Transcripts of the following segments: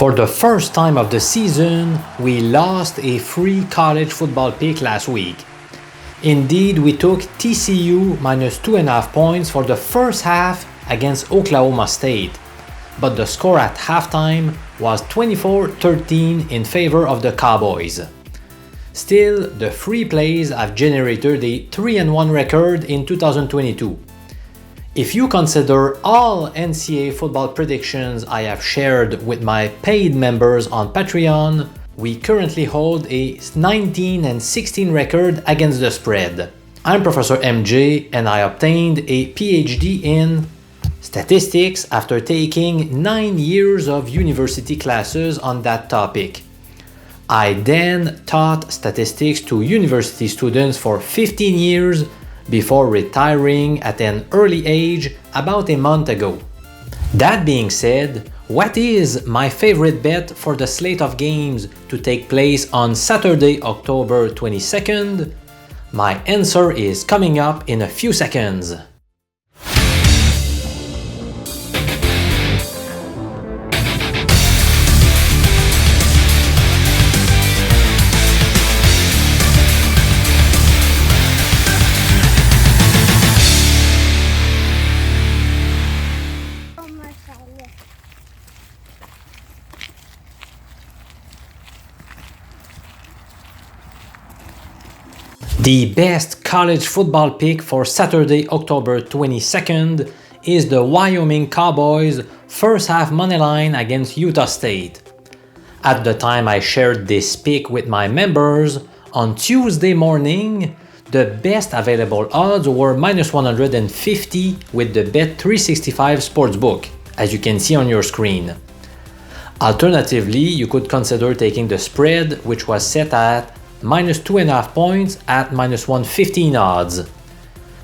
For the first time of the season, we lost a free college football pick last week. Indeed, we took TCU minus 2.5 points for the first half against Oklahoma State, but the score at halftime was 24-13 in favor of the Cowboys. Still, the free plays have generated a 3-1 record in 2022. If you consider all NCAA football predictions I have shared with my paid members on Patreon, we currently hold a 19-16 record against the spread. I'm Professor MJ and I obtained a PhD in statistics after taking 9 years of university classes on that topic. I then taught statistics to university students for 15 years before retiring at an early age about a month ago. That being said, what is my favorite bet for the slate of games to take place on Saturday, October 22nd? My answer is coming up in a few seconds. The best college football pick for Saturday, October 22nd is the Wyoming Cowboys first half money line against Utah State. At the time I shared this pick with my members, on Tuesday morning, the best available odds were minus 150 with the Bet365 sportsbook, as you can see on your screen. Alternatively, you could consider taking the spread, which was set at minus 2.5 points at minus 115 odds.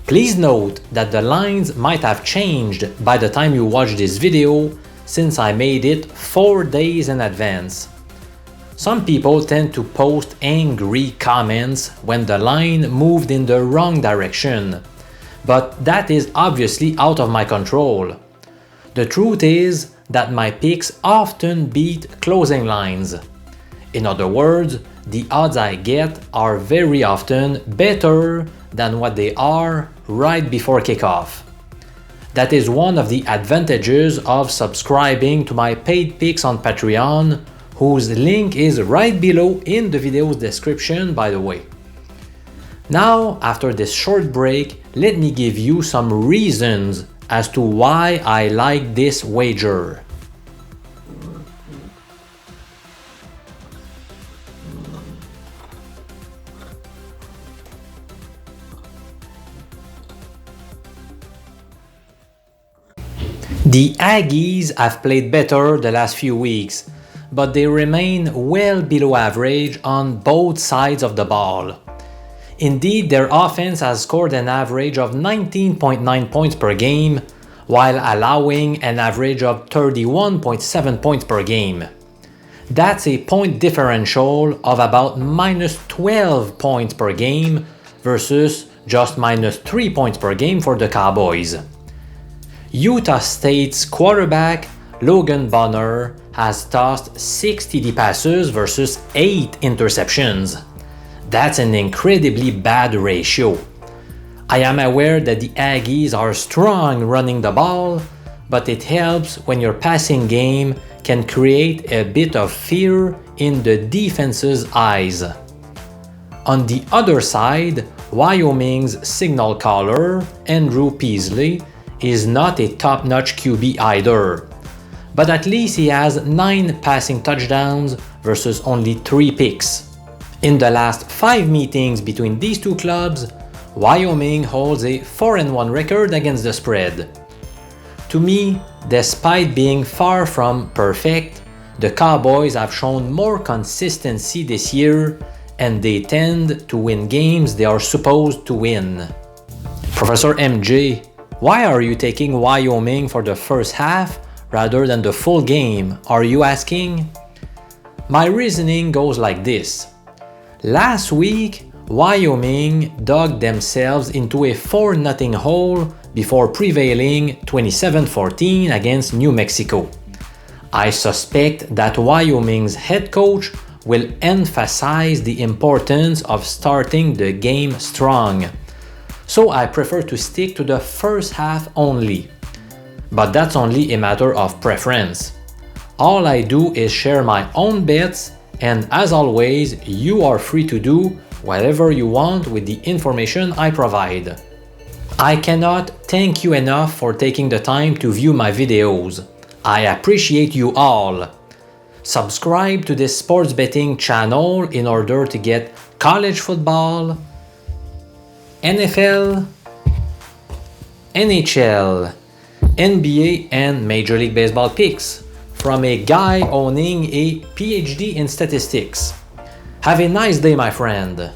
Please note that the lines might have changed by the time you watch this video since I made it 4 days in advance. Some people tend to post angry comments when the line moved in the wrong direction, but that is obviously out of my control. The truth is that my picks often beat closing lines. In other words, the odds I get are very often better than what they are right before kickoff. That is one of the advantages of subscribing to my paid picks on Patreon, whose link is right below in the video's description, by the way. Now, after this short break, let me give you some reasons as to why I like this wager. The Aggies have played better the last few weeks, but they remain well below average on both sides of the ball. Indeed, their offense has scored an average of 19.9 points per game, while allowing an average of 31.7 points per game. That's a point differential of about minus 12 points per game versus just minus 3 points per game for the Cowboys. Utah State's quarterback, Logan Bonner, has tossed 6 TD passes versus 8 interceptions. That's an incredibly bad ratio. I am aware that the Aggies are strong running the ball, but it helps when your passing game can create a bit of fear in the defense's eyes. On the other side, Wyoming's signal caller, Andrew Peasley, is not a top-notch QB either, but at least he has 9 passing touchdowns versus only 3 picks. In the last 5 meetings between these two clubs, Wyoming holds a 4-1 record against the spread. To me, despite being far from perfect, the Cowboys have shown more consistency this year and they tend to win games they are supposed to win. Professor MJ, why are you taking Wyoming for the first half rather than the full game, are you asking? My reasoning goes like this. Last week, Wyoming dug themselves into a 4-0 hole before prevailing 27-14 against New Mexico. I suspect that Wyoming's head coach will emphasize the importance of starting the game strong. So I prefer to stick to the first half only. But that's only a matter of preference. All I do is share my own bets, and as always, you are free to do whatever you want with the information I provide. I cannot thank you enough for taking the time to view my videos. I appreciate you all. Subscribe to this sports betting channel in order to get college football, NFL, NHL, NBA, and Major League Baseball picks from a guy owning a PhD in statistics. Have a nice day, my friend.